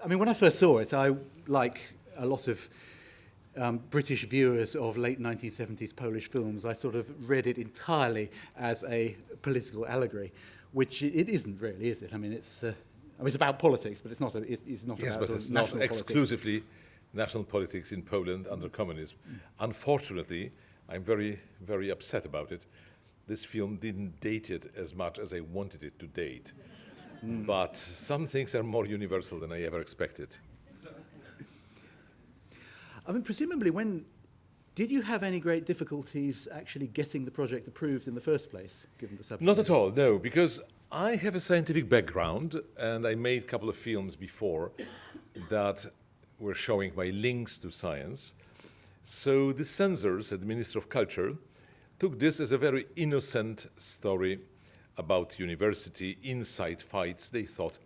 I mean, when I first saw it, I, like a lot of British viewers of late 1970s Polish films, I sort of read it entirely as a political allegory, which it isn't really, is it? I mean, it's about politics, but it's not. It's not. Yes, about but it's national not politics. exclusively national politics in Poland under communism. Unfortunately, I'm very, very upset about it. This film didn't date it as much as I wanted it to date. But some things are more universal than I ever expected. I mean, presumably, did you have any great difficulties actually getting the project approved in the first place, given the subject? Not at all, no, because I have a scientific background and I made a couple of films before that were showing my links to science. So the censors at the Ministry of Culture took this as a very innocent story about university inside fights. They thought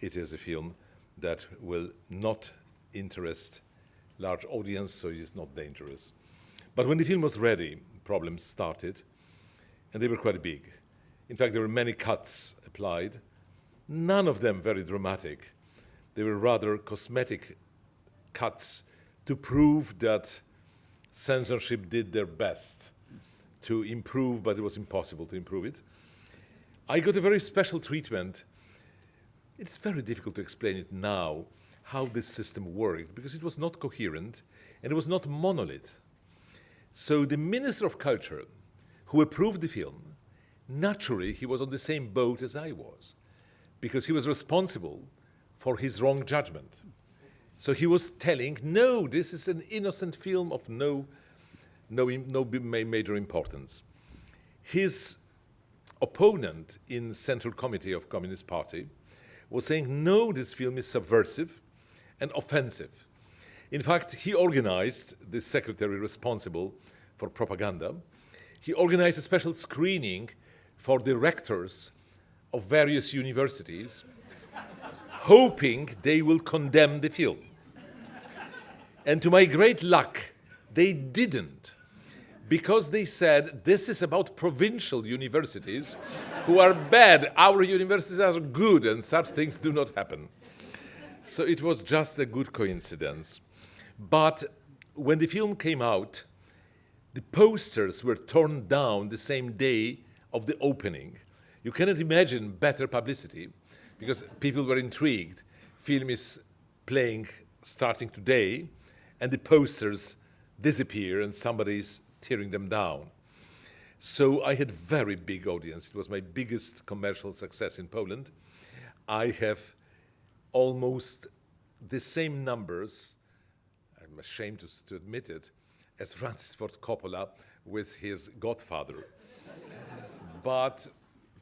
it is a film that will not interest large audience, so it is not dangerous. But when the film was ready, problems started, and they were quite big. In fact, there were many cuts applied, none of them very dramatic. They were rather cosmetic cuts to prove that censorship did their best to improve, but it was impossible to improve it. I got a very special treatment. It's very difficult to explain it now, how this system worked, because it was not coherent and it was not monolith. So the Minister of Culture, who approved the film, naturally he was on the same boat as I was, because he was responsible for his wrong judgment. So he was telling, no, this is an innocent film of no major importance. His opponent in Central Committee of Communist Party was saying, no, this film is subversive and offensive. In fact, he organized, the secretary responsible for propaganda, he organized a special screening for the rectors of various universities, hoping they will condemn the film. And to my great luck, they didn't, because they said, this is about provincial universities who are bad, our universities are good, and such things do not happen. So it was just a good coincidence. But when the film came out, the posters were torn down the same day of the opening. You cannot imagine better publicity, because people were intrigued. Film is playing starting today, and the posters disappear and somebody's tearing them down. So I had very big audience. It was my biggest commercial success in Poland. I have almost the same numbers, I'm ashamed to admit it, as Francis Ford Coppola with his Godfather. But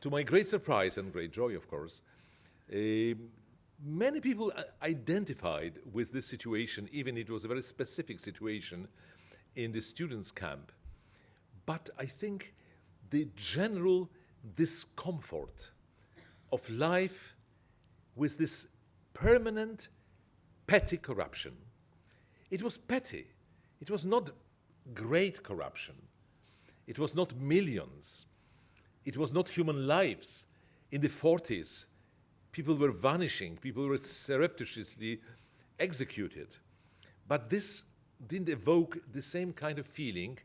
to my great surprise and great joy, of course, many people identified with this situation, even it was a very specific situation in the students' camp. But I think the general discomfort of life with this permanent petty corruption. It was petty. It was not great corruption. It was not millions. It was not human lives. In the 40s, people were vanishing. People were surreptitiously executed. But this didn't evoke the same kind of feeling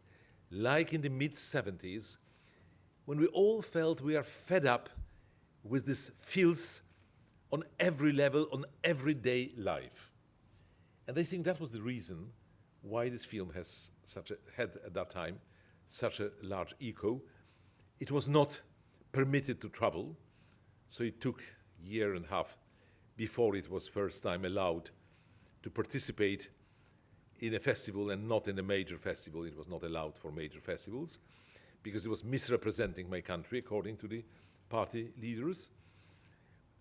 like in the mid-70s, when we all felt we are fed up with this filth on every level, on everyday life. And I think that was the reason why this film has had at that time such a large echo. It was not permitted to travel, so it took a year and a half before it was first time allowed to participate in a festival and not in a major festival. It was not allowed for major festivals because it was misrepresenting my country according to the party leaders.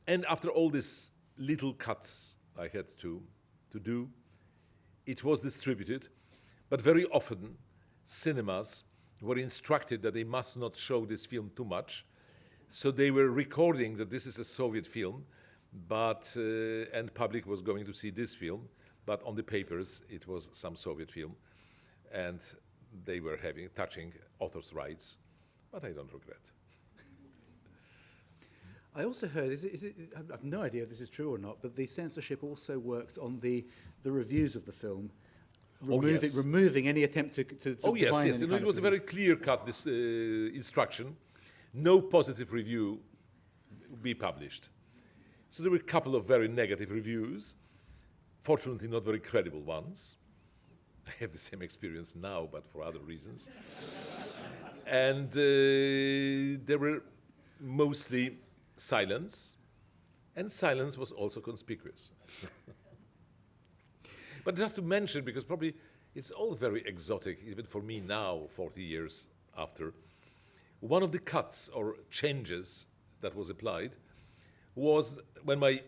And after all these little cuts I had to do, it was distributed, but very often cinemas were instructed that they must not show this film too much, so they were recording that this is a Soviet film, but and public was going to see this film, but on the papers it was some Soviet film, and they were touching authors' rights, but I don't regret. I also heard, I have no idea if this is true or not, but the censorship also worked on the reviews of the film, removing any attempt to yes. It was a very clear-cut instruction. No positive review be published. So there were a couple of very negative reviews, fortunately not very credible ones. I have the same experience now, but for other reasons. And there were mostly silence, and silence was also conspicuous. But just to mention, because probably it's all very exotic, even for me now, 40 years after, one of the cuts or changes that was applied was when my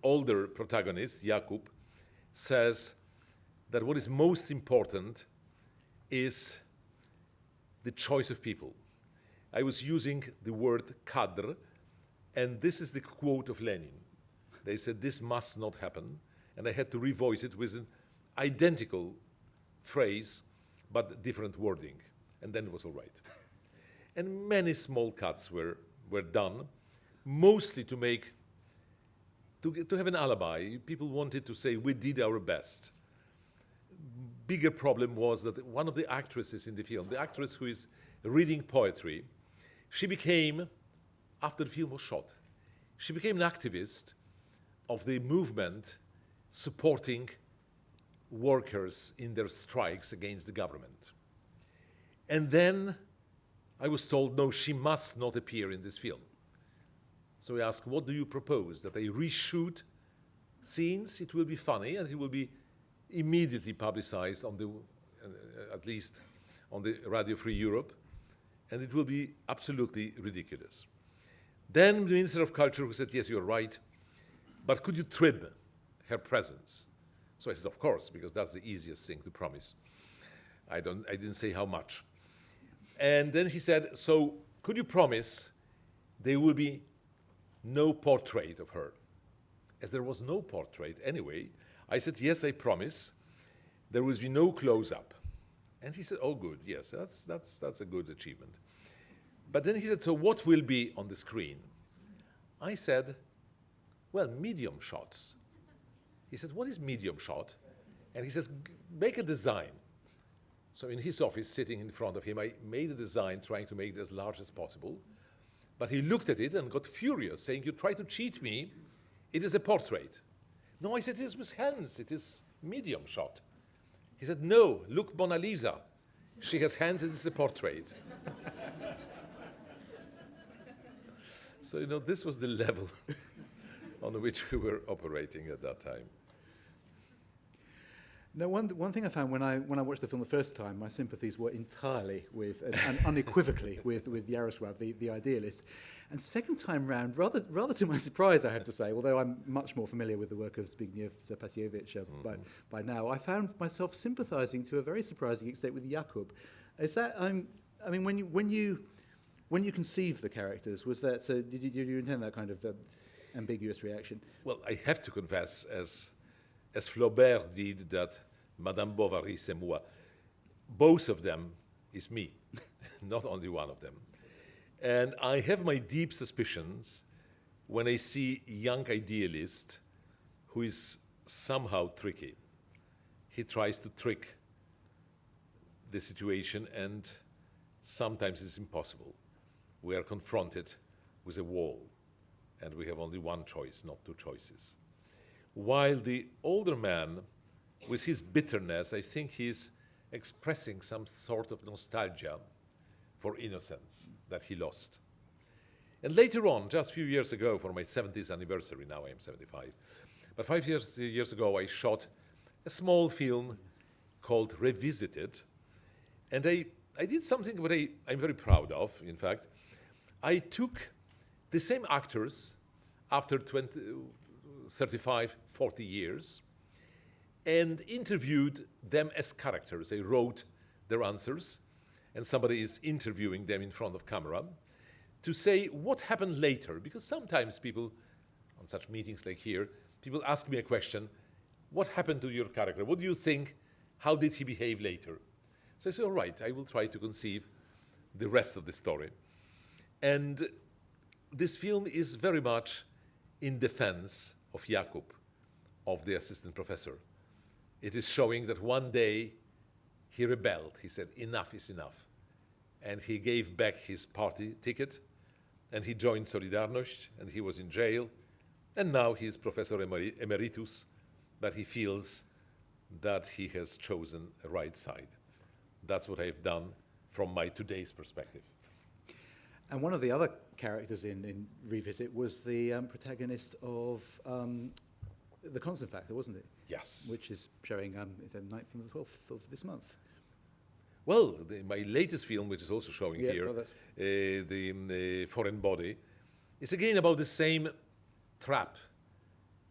older protagonist, Jakub, says that what is most important is the choice of people. I was using the word kadr, and this is the quote of Lenin. They said this must not happen, and I had to revoice it with an identical phrase, but different wording, and then it was all right. And many small cuts were done, mostly to have an alibi. People wanted to say, we did our best. Bigger problem was that one of the actresses in the film, the actress who is reading poetry, she became, after the film was shot, she became an activist of the movement supporting workers in their strikes against the government. And then I was told, no, she must not appear in this film. So I asked, what do you propose? That I reshoot scenes? It will be funny, and it will be immediately publicized on the, at least on the Radio Free Europe, and it will be absolutely ridiculous. Then the Minister of Culture who said, yes, you're right, but could you trim her presence? So I said, of course, because that's the easiest thing to promise. I didn't say how much. And then he said, so could you promise there will be no portrait of her? As there was no portrait anyway, I said, yes, I promise. There will be no close-up. And he said, oh, good, yes, that's a good achievement. But then he said, so what will be on the screen? I said, well, medium shots. He said, what is medium shot? And he says, make a design. So in his office, sitting in front of him, I made a design trying to make it as large as possible. But he looked at it and got furious, saying, you try to cheat me. It is a portrait. No, I said, it is with hands. It is medium shot. He said, no, look, Mona Lisa. She has hands, it is a portrait. So, this was the level on which we were operating at that time. Now, one thing I found when I watched the film the first time, my sympathies were entirely with, and unequivocally with Yaroslav, the idealist. And second time round, rather to my surprise, I have to say, although I'm much more familiar with the work of Zbigniew Zapasiewicz by now, I found myself sympathizing to a very surprising extent with Jakub. Is that, I mean, when you conceived the characters, was that, so did you intend that kind of ambiguous reaction? Well, I have to confess, as Flaubert did, that Madame Bovary, c'est moi. Both of them is me, not only one of them. And I have my deep suspicions when I see a young idealist who is somehow tricky. He tries to trick the situation, and sometimes it's impossible. We are confronted with a wall, and we have only one choice, not two choices. While the older man, with his bitterness, I think he's expressing some sort of nostalgia for innocence that he lost. And later on, just a few years ago, for my 70th anniversary, now I am 75, but 5 years ago I shot a small film called Revisited, and I did something that I'm very proud of, in fact. I took the same actors after 35, 40 years, and interviewed them as characters. I wrote their answers, and somebody is interviewing them in front of camera to say what happened later. Because sometimes people, on such meetings like here, people ask me a question, what happened to your character? What do you think? How did he behave later? So I said, all right, I will try to conceive the rest of the story. And this film is very much in defense of Jakub, of the assistant professor. It is showing that one day he rebelled. He said, enough is enough. And he gave back his party ticket, and he joined Solidarność, and he was in jail. And now he is Professor Emeritus, but he feels that he has chosen a right side. That's what I've done from my today's perspective. And one of the other characters in Revisit was the protagonist of The Constant Factor, wasn't it? Yes. Which is showing, it's the 9th and the 12th of this month. Well, my latest film, which is also showing here, well, the Foreign Body, is again about the same trap.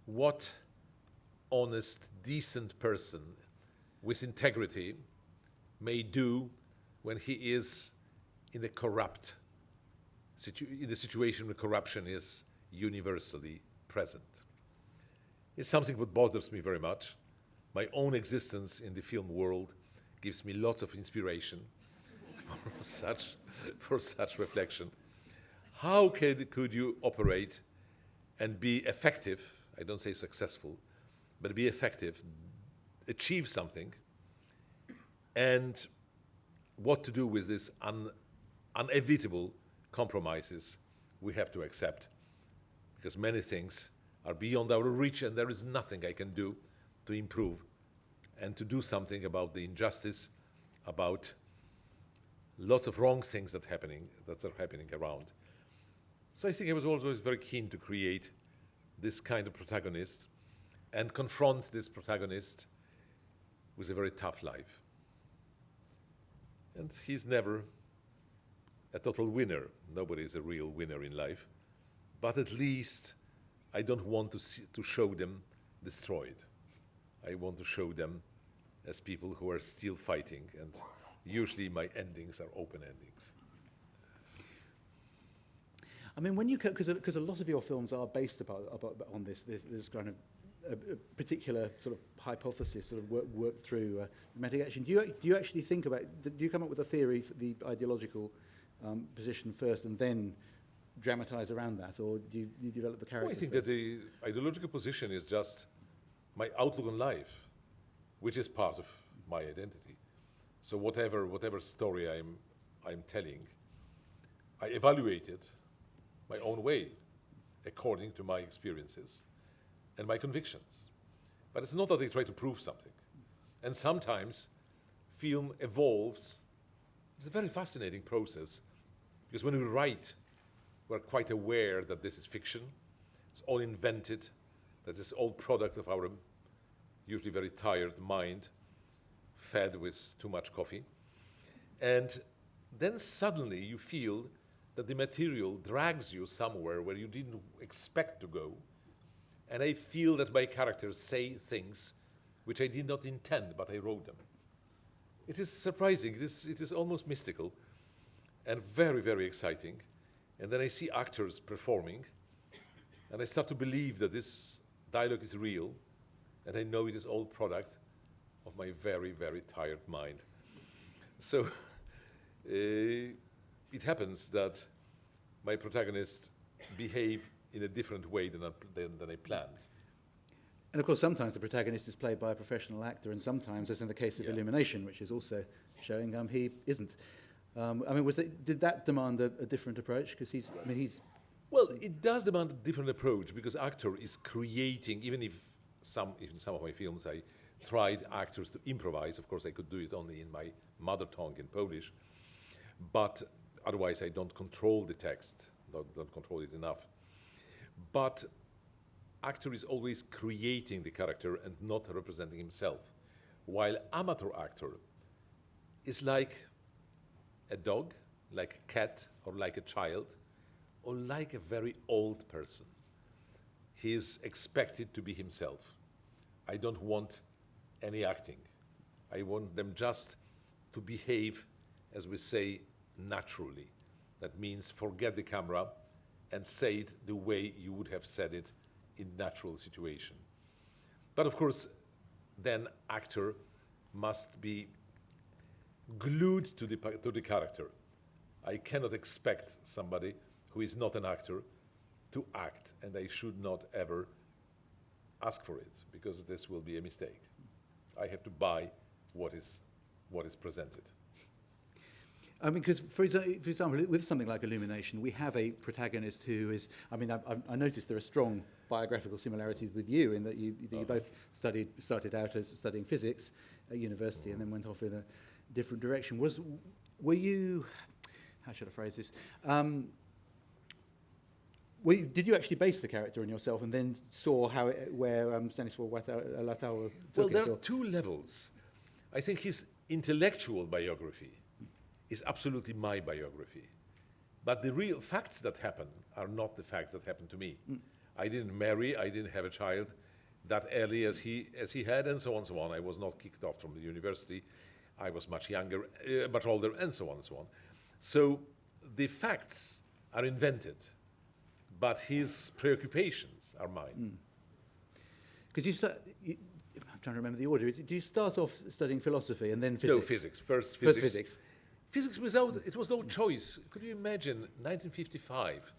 What honest, decent person with integrity may do when he is in a corrupt in the situation where corruption is universally present. It's something that bothers me very much. My own existence in the film world gives me lots of inspiration for such reflection. How could you operate and be effective, I don't say successful, but be effective, achieve something, and what to do with these inevitable compromises we have to accept, because many things are beyond our reach and there is nothing I can do to improve and to do something about the injustice, about lots of wrong things that are happening around. So I think I was always very keen to create this kind of protagonist and confront this protagonist with a very tough life. And he's never a total winner. Nobody is a real winner in life. But at least I don't want to show them destroyed. I want to show them as people who are still fighting, and usually my endings are open endings. I mean, when you, because a lot of your films are based on this kind of a particular sort of hypothesis, sort of work through romantic action. Do you actually think about? Do you come up with a theory for the ideological position first, and then dramatize around that, or do you develop the characters? Well, I think that the ideological position is just my outlook on life, which is part of my identity. So whatever story I'm telling, I evaluate it my own way, according to my experiences and my convictions. But it's not that I try to prove something. And sometimes film evolves. It's a very fascinating process, because when we write, we're quite aware that this is fiction. It's all invented, that it's all product of our usually very tired mind, fed with too much coffee. And then suddenly you feel that the material drags you somewhere where you didn't expect to go. And I feel that my characters say things which I did not intend, but I wrote them. It is surprising, it is almost mystical and very, very exciting. And then I see actors performing, and I start to believe that this dialogue is real, and I know it is all product of my very, very tired mind. So it happens that my protagonists behave in a different way than I planned. And of course, sometimes the protagonist is played by a professional actor, and sometimes, as in the case of Illumination, which is also showing, he isn't. I mean, did that demand a different approach? Because he's. Well, it does demand a different approach, because actor is creating. Even if some of my films I tried actors to improvise. Of course, I could do it only in my mother tongue, in Polish. But otherwise, I don't control the text. Don't control it enough. But actor is always creating the character and not representing himself, while amateur actor is like a dog, like a cat, or like a child, or like a very old person. He is expected to be himself. I don't want any acting. I want them just to behave, as we say, naturally. That means forget the camera and say it the way you would have said it in natural situation. But of course, then actor must be glued to the character. I cannot expect somebody who is not an actor to act, and I should not ever ask for it, because this will be a mistake. I have to buy what is presented. I mean, because for example, with something like Illumination, we have a protagonist who is. I mean, I noticed there are strong biographical similarities with you in that you both started out as studying physics at university and then went off in a different direction. Were you? How should I phrase this? Did you actually base the character on yourself and then saw where Stanisław Latour took Well, it? there are two levels. I think his intellectual biography is absolutely my biography. But the real facts that happen are not the facts that happened to me. I didn't marry, I didn't have a child that early as he had, and so on and so on. I was not kicked off from the university. I was much younger, much older, and so on and so on. So the facts are invented, but his preoccupations are mine. Because I'm trying to remember the order. Do you start off studying philosophy and then physics? No, physics. First First physics. physics. Physics it was no choice. Could you imagine 1955?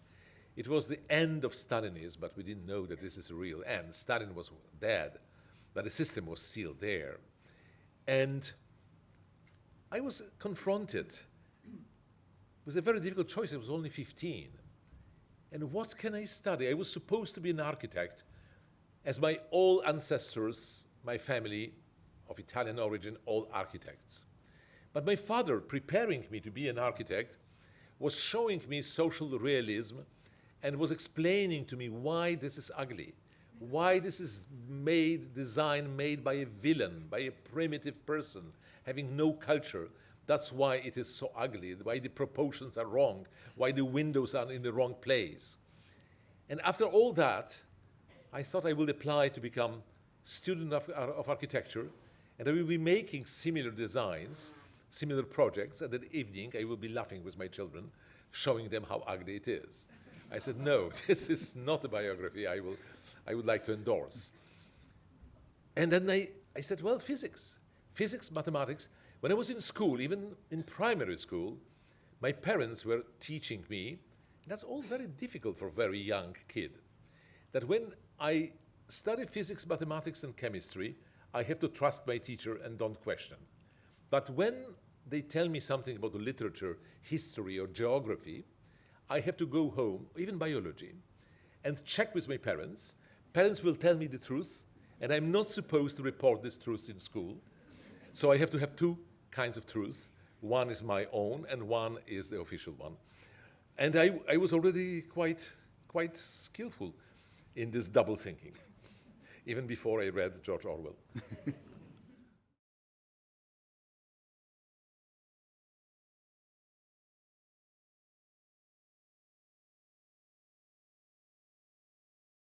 It was the end of Stalinism, but we didn't know that this is a real end. Stalin was dead, but the system was still there. And I was confronted with a very difficult choice. I was only 15. And what can I study? I was supposed to be an architect, as my all ancestors, my family of Italian origin, all architects. But my father, preparing me to be an architect, was showing me social realism and was explaining to me why this is ugly, why this is design made by a villain, by a primitive person, having no culture. That's why it is so ugly, why the proportions are wrong, why the windows are in the wrong place. And after all that, I thought I would apply to become student of architecture, and I will be making similar designs, similar projects, and that evening I will be laughing with my children, showing them how ugly it is. I said, no, this is not a biography I would like to endorse. And then I said, well, physics, mathematics. When I was in school, even in primary school, my parents were teaching me, and that's all very difficult for a very young kid, that when I study physics, mathematics, and chemistry, I have to trust my teacher and don't question. But when they tell me something about the literature, history, or geography, I have to go home, even biology, and check with my parents. Parents will tell me the truth, and I'm not supposed to report this truth in school. So I have to have two kinds of truth. One is my own, and one is the official one. And I was already quite skillful in this double thinking, even before I read George Orwell.